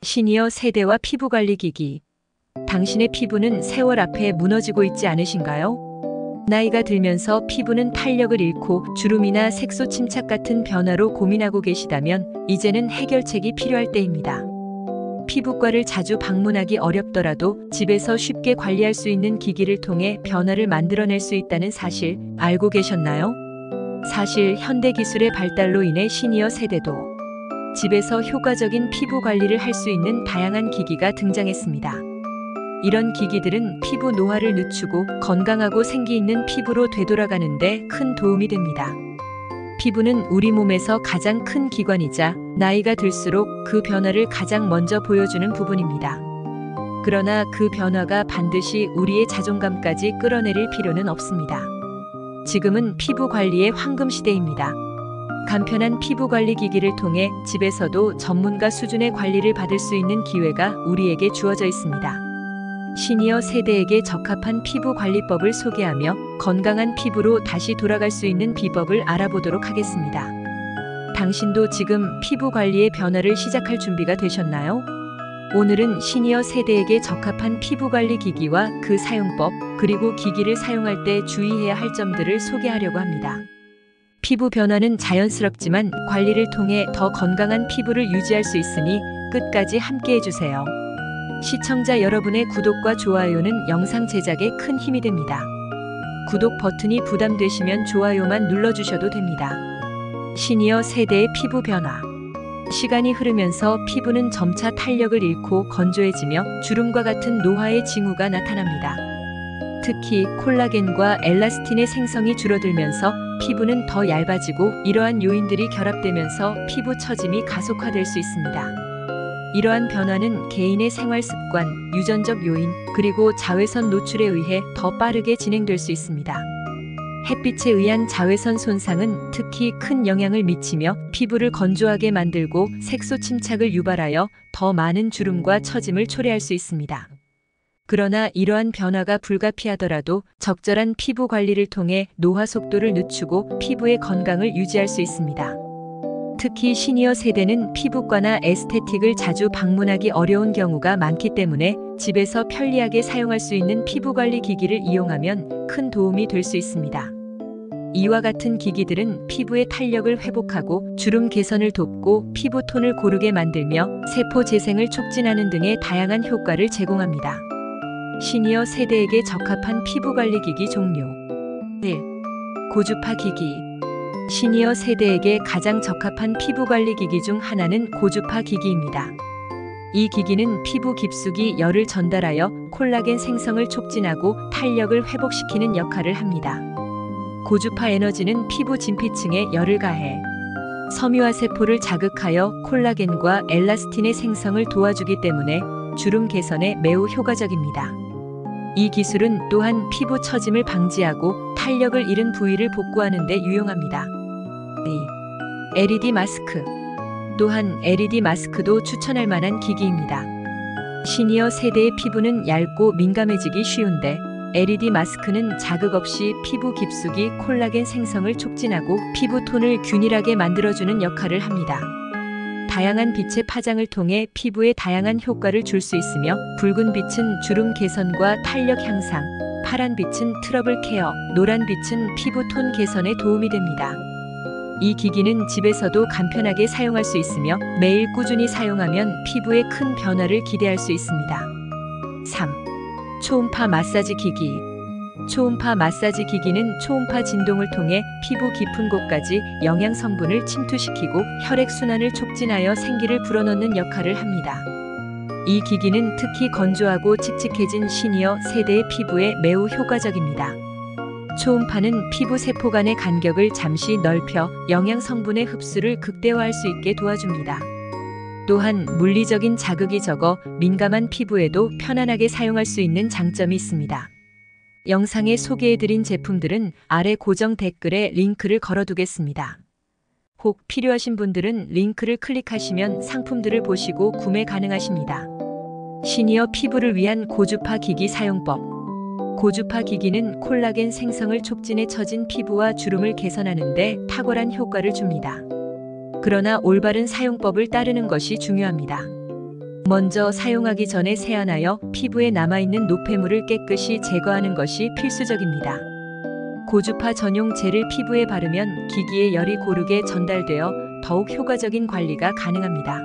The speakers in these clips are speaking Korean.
시니어 세대와 피부관리 기기. 당신의 피부는 세월 앞에 무너지고 있지 않으신가요? 나이가 들면서 피부는 탄력을 잃고 주름이나 색소 침착 같은 변화로 고민하고 계시다면 이제는 해결책이 필요할 때입니다. 피부과를 자주 방문하기 어렵더라도 집에서 쉽게 관리할 수 있는 기기를 통해 변화를 만들어낼 수 있다는 사실 알고 계셨나요? 사실 현대 기술의 발달로 인해 시니어 세대도 집에서 효과적인 피부 관리를 할 수 있는 다양한 기기가 등장했습니다. 이런 기기들은 피부 노화를 늦추고 건강하고 생기 있는 피부로 되돌아가는 데 큰 도움이 됩니다. 피부는 우리 몸에서 가장 큰 기관이자 나이가 들수록 그 변화를 가장 먼저 보여주는 부분입니다. 그러나 그 변화가 반드시 우리의 자존감까지 끌어내릴 필요는 없습니다. 지금은 피부 관리의 황금 시대입니다. 간편한 피부 관리 기기를 통해 집에서도 전문가 수준의 관리를 받을 수 있는 기회가 우리에게 주어져 있습니다. 시니어 세대에게 적합한 피부 관리법을 소개하며 건강한 피부로 다시 돌아갈 수 있는 비법을 알아보도록 하겠습니다. 당신도 지금 피부 관리의 변화를 시작할 준비가 되셨나요? 오늘은 시니어 세대에게 적합한 피부 관리 기기와 그 사용법, 그리고 기기를 사용할 때 주의해야 할 점들을 소개하려고 합니다. 피부 변화는 자연스럽지만 관리를 통해 더 건강한 피부를 유지할 수 있으니 끝까지 함께 해주세요. 시청자 여러분의 구독과 좋아요는 영상 제작에 큰 힘이 됩니다. 구독 버튼이 부담되시면 좋아요만 눌러주셔도 됩니다. 시니어 세대의 피부 변화. 시간이 흐르면서 피부는 점차 탄력을 잃고 건조해지며 주름과 같은 노화의 징후가 나타납니다. 특히 콜라겐과 엘라스틴의 생성이 줄어들면서 피부는 더 얇아지고 이러한 요인들이 결합되면서 피부 처짐이 가속화될 수 있습니다. 이러한 변화는 개인의 생활 습관, 유전적 요인, 그리고 자외선 노출에 의해 더 빠르게 진행될 수 있습니다. 햇빛에 의한 자외선 손상은 특히 큰 영향을 미치며 피부를 건조하게 만들고 색소 침착을 유발하여 더 많은 주름과 처짐을 초래할 수 있습니다. 그러나 이러한 변화가 불가피하더라도 적절한 피부 관리를 통해 노화 속도를 늦추고 피부의 건강을 유지할 수 있습니다. 특히 시니어 세대는 피부과나 에스테틱을 자주 방문하기 어려운 경우가 많기 때문에 집에서 편리하게 사용할 수 있는 피부관리 기기를 이용하면 큰 도움이 될 수 있습니다. 이와 같은 기기들은 피부의 탄력을 회복하고 주름 개선을 돕고 피부톤을 고르게 만들며 세포 재생을 촉진하는 등의 다양한 효과를 제공합니다. 시니어 세대에게 적합한 피부관리 기기 종류. 1. 고주파 기기. 시니어 세대에게 가장 적합한 피부관리 기기 중 하나는 고주파 기기입니다. 이 기기는 피부 깊숙이 열을 전달하여 콜라겐 생성을 촉진하고 탄력을 회복시키는 역할을 합니다. 고주파 에너지는 피부 진피층에 열을 가해 섬유화 세포를 자극하여 콜라겐과 엘라스틴의 생성을 도와주기 때문에 주름 개선에 매우 효과적입니다. 이 기술은 또한 피부 처짐을 방지하고 탄력을 잃은 부위를 복구하는 데 유용합니다. 2. LED 마스크. 또한 LED 마스크도 추천할 만한 기기입니다. 시니어 세대의 피부는 얇고 민감해지기 쉬운데 LED 마스크는 자극 없이 피부 깊숙이 콜라겐 생성을 촉진하고 피부톤을 균일하게 만들어주는 역할을 합니다. 다양한 빛의 파장을 통해 피부에 다양한 효과를 줄 수 있으며 붉은 빛은 주름 개선과 탄력 향상, 파란 빛은 트러블 케어, 노란 빛은 피부톤 개선에 도움이 됩니다. 이 기기는 집에서도 간편하게 사용할 수 있으며 매일 꾸준히 사용하면 피부에 큰 변화를 기대할 수 있습니다. 3. 초음파 마사지 기기. 초음파 마사지 기기는 초음파 진동을 통해 피부 깊은 곳까지 영양 성분을 침투시키고 혈액순환을 촉진하여 생기를 불어넣는 역할을 합니다. 이 기기는 특히 건조하고 칙칙해진 시니어 세대의 피부에 매우 효과적입니다. 초음파는 피부 세포 간의 간격을 잠시 넓혀 영양 성분의 흡수를 극대화할 수 있게 도와줍니다. 또한 물리적인 자극이 적어 민감한 피부에도 편안하게 사용할 수 있는 장점이 있습니다. 영상에 소개해드린 제품들은 아래 고정 댓글에 링크를 걸어두겠습니다. 혹 필요하신 분들은 링크를 클릭하시면 상품들을 보시고 구매 가능하십니다. 시니어 피부를 위한 고주파 기기 사용법. 고주파 기기는 콜라겐 생성을 촉진해 처진 피부와 주름을 개선하는 데 탁월한 효과를 줍니다. 그러나 올바른 사용법을 따르는 것이 중요합니다. 먼저 사용하기 전에 세안하여 피부에 남아있는 노폐물을 깨끗이 제거하는 것이 필수적입니다. 고주파 전용 젤을 피부에 바르면 기기의 열이 고르게 전달되어 더욱 효과적인 관리가 가능합니다.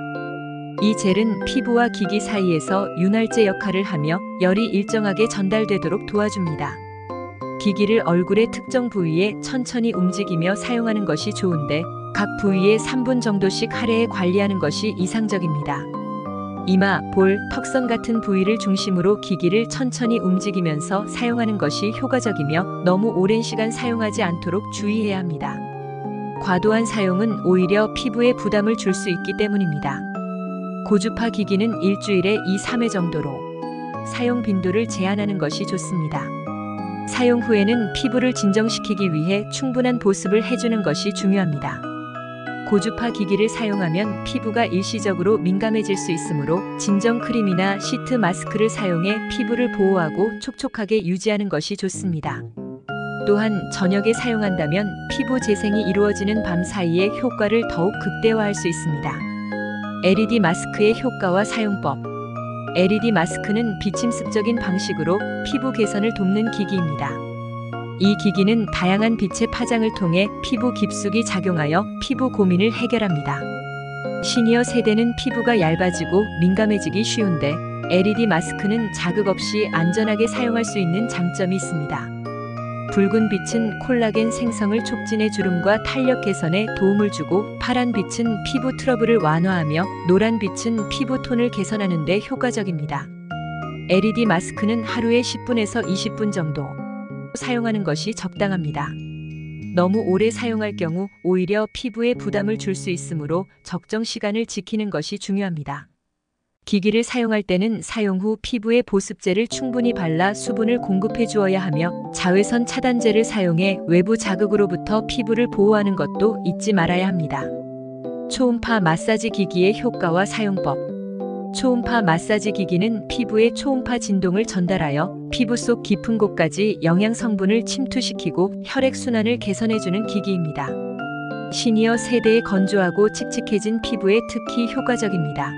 이 젤은 피부와 기기 사이에서 윤활제 역할을 하며 열이 일정하게 전달되도록 도와줍니다. 기기를 얼굴의 특정 부위에 천천히 움직이며 사용하는 것이 좋은데 각 부위에 3분 정도씩 할애해 관리하는 것이 이상적입니다. 이마, 볼, 턱선 같은 부위를 중심으로 기기를 천천히 움직이면서 사용하는 것이 효과적이며 너무 오랜 시간 사용하지 않도록 주의해야 합니다. 과도한 사용은 오히려 피부에 부담을 줄 수 있기 때문입니다. 고주파 기기는 일주일에 2-3회 정도로 사용 빈도를 제한하는 것이 좋습니다. 사용 후에는 피부를 진정시키기 위해 충분한 보습을 해주는 것이 중요합니다. 고주파 기기를 사용하면 피부가 일시적으로 민감해질 수 있으므로 진정 크림이나 시트 마스크를 사용해 피부를 보호하고 촉촉하게 유지하는 것이 좋습니다. 또한 저녁에 사용한다면 피부 재생이 이루어지는 밤 사이에 효과를 더욱 극대화할 수 있습니다. LED 마스크의 효과와 사용법. LED 마스크는 비침습적인 방식으로 피부 개선을 돕는 기기입니다. 이 기기는 다양한 빛의 파장을 통해 피부 깊숙이 작용하여 피부 고민을 해결합니다. 시니어 세대는 피부가 얇아지고 민감해지기 쉬운데 LED 마스크는 자극 없이 안전하게 사용할 수 있는 장점이 있습니다. 붉은 빛은 콜라겐 생성을 촉진해 주름과 탄력 개선에 도움을 주고, 파란 빛은 피부 트러블을 완화하며 노란 빛은 피부 톤을 개선하는 데 효과적입니다. LED 마스크는 하루에 10분에서 20분 정도 사용하는 것이 적당합니다. 너무 오래 사용할 경우 오히려 피부에 부담을 줄 수 있으므로 적정 시간을 지키는 것이 중요합니다. 기기를 사용할 때는 사용 후 피부에 보습제를 충분히 발라 수분을 공급해 주어야 하며 자외선 차단제를 사용해 외부 자극으로부터 피부를 보호하는 것도 잊지 말아야 합니다. 초음파 마사지 기기의 효과와 사용법. 초음파 마사지 기기는 피부에 초음파 진동을 전달하여 피부 속 깊은 곳까지 영양 성분을 침투시키고 혈액순환을 개선해주는 기기입니다. 시니어 세대의 건조하고 칙칙해진 피부에 특히 효과적입니다.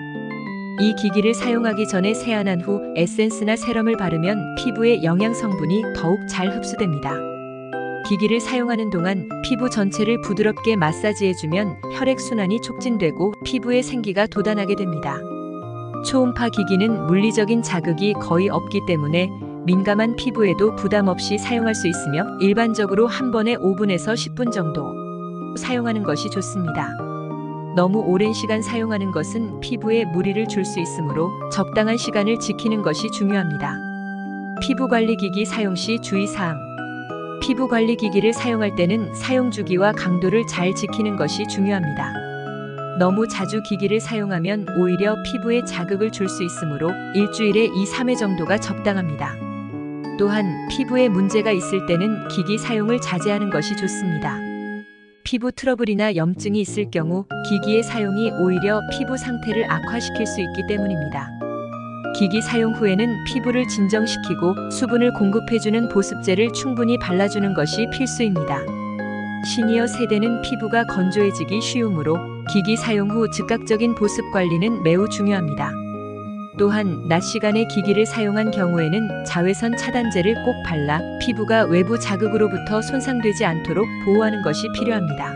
이 기기를 사용하기 전에 세안한 후 에센스나 세럼을 바르면 피부의 영양 성분이 더욱 잘 흡수됩니다. 기기를 사용하는 동안 피부 전체를 부드럽게 마사지해주면 혈액순환이 촉진되고 피부에 생기가 돋아나게 됩니다. 초음파 기기는 물리적인 자극이 거의 없기 때문에 민감한 피부에도 부담 없이 사용할 수 있으며 일반적으로 한 번에 5분에서 10분 정도 사용하는 것이 좋습니다. 너무 오랜 시간 사용하는 것은 피부에 무리를 줄 수 있으므로 적당한 시간을 지키는 것이 중요합니다. 피부관리기기 사용 시 주의사항. 피부관리기기를 사용할 때는 사용 주기와 강도를 잘 지키는 것이 중요합니다. 너무 자주 기기를 사용하면 오히려 피부에 자극을 줄 수 있으므로 일주일에 2-3회 정도가 적당합니다. 또한 피부에 문제가 있을 때는 기기 사용을 자제하는 것이 좋습니다. 피부 트러블이나 염증이 있을 경우 기기의 사용이 오히려 피부 상태를 악화시킬 수 있기 때문입니다. 기기 사용 후에는 피부를 진정시키고 수분을 공급해주는 보습제를 충분히 발라주는 것이 필수입니다. 시니어 세대는 피부가 건조해지기 쉬우므로 기기 사용 후 즉각적인 보습 관리는 매우 중요합니다. 또한 낮 시간에 기기를 사용한 경우에는 자외선 차단제를 꼭 발라 피부가 외부 자극으로부터 손상되지 않도록 보호하는 것이 필요합니다.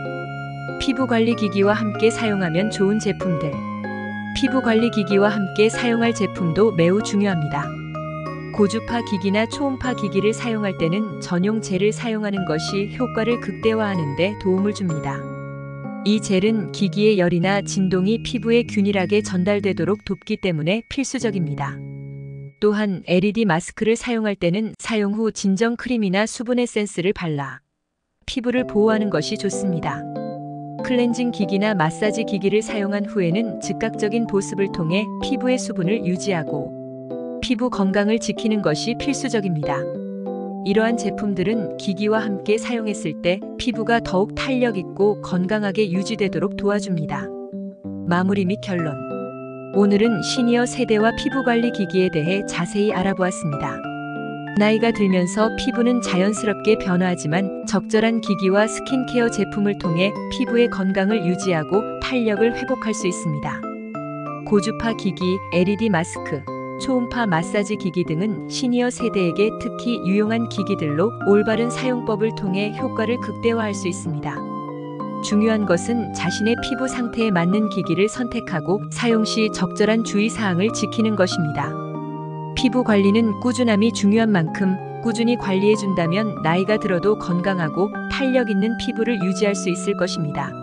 피부관리기기와 함께 사용하면 좋은 제품들. 피부관리기기와 함께 사용할 제품도 매우 중요합니다. 고주파 기기나 초음파 기기를 사용할 때는 전용 젤을 사용하는 것이 효과를 극대화하는 데 도움을 줍니다. 이 젤은 기기의 열이나 진동이 피부에 균일하게 전달되도록 돕기 때문에 필수적입니다. 또한 LED 마스크를 사용할 때는 사용 후 진정 크림이나 수분 에센스를 발라 피부를 보호하는 것이 좋습니다. 클렌징 기기나 마사지 기기를 사용한 후에는 즉각적인 보습을 통해 피부의 수분을 유지하고 피부 건강을 지키는 것이 필수적입니다. 이러한 제품들은 기기와 함께 사용했을 때 피부가 더욱 탄력 있고 건강하게 유지되도록 도와줍니다. 마무리 및 결론. 오늘은 시니어 세대와 피부관리 기기에 대해 자세히 알아보았습니다. 나이가 들면서 피부는 자연스럽게 변화하지만 적절한 기기와 스킨케어 제품을 통해 피부의 건강을 유지하고 탄력을 회복할 수 있습니다. 고주파 기기, LED 마스크, 초음파 마사지 기기 등은 시니어 세대에게 특히 유용한 기기들로 올바른 사용법을 통해 효과를 극대화할 수 있습니다. 중요한 것은 자신의 피부 상태에 맞는 기기를 선택하고 사용 시 적절한 주의사항을 지키는 것입니다. 피부 관리는 꾸준함이 중요한 만큼 꾸준히 관리해준다면 나이가 들어도 건강하고 탄력 있는 피부를 유지할 수 있을 것입니다.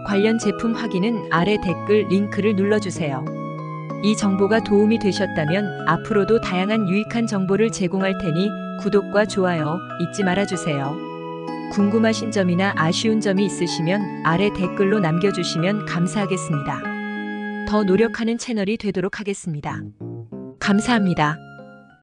관련 제품 확인은 아래 댓글 링크를 눌러주세요. 이 정보가 도움이 되셨다면 앞으로도 다양한 유익한 정보를 제공할 테니 구독과 좋아요 잊지 말아주세요. 궁금하신 점이나 아쉬운 점이 있으시면 아래 댓글로 남겨주시면 감사하겠습니다. 더 노력하는 채널이 되도록 하겠습니다. 감사합니다.